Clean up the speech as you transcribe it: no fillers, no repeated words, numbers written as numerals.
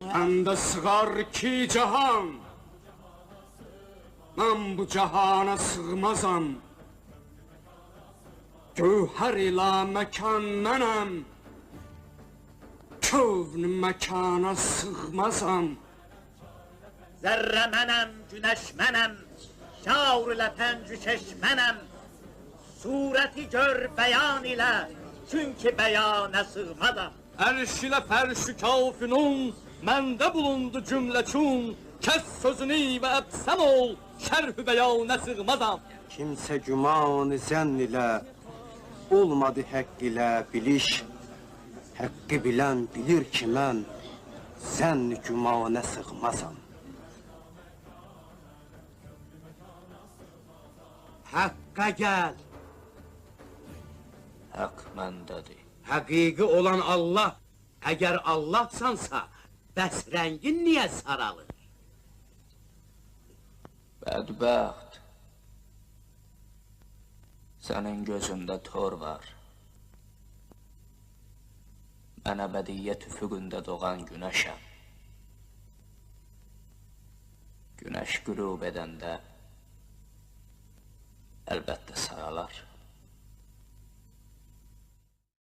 Məndə sığar ki cahan, mən bu cahana sığmazam. Gövhər ilə məkan mənəm, kövn məkana sığmazam. Zərrə mənəm, günəş mənəm, şaur ilə pəncüşeş mənəm. Surəti gör bəyan ilə, çünki bəyana sığmazam. Ərş ilə fərş-ü kafinun, məndə bulundu cümləçun. Kəs sözünü və əbsəm ol, şərh-ü bəyana sığmazam. Kimsə güman zənn ilə, olmadı həqq ilə biliş. Həqqi bilən bilir ki mən, zənn-i gümana sığmazam. Haqqa gəl. Haqq məndədir. Həqiqi olan Allah, əgər Allahsansa, bəs rəngin niyə saralır? Bədbəxt, sənin gözündə tor var. Mən əbədiyyət üfüqündə doğan günəşəm. Günəş qürub edəndə əlbəttə saralar.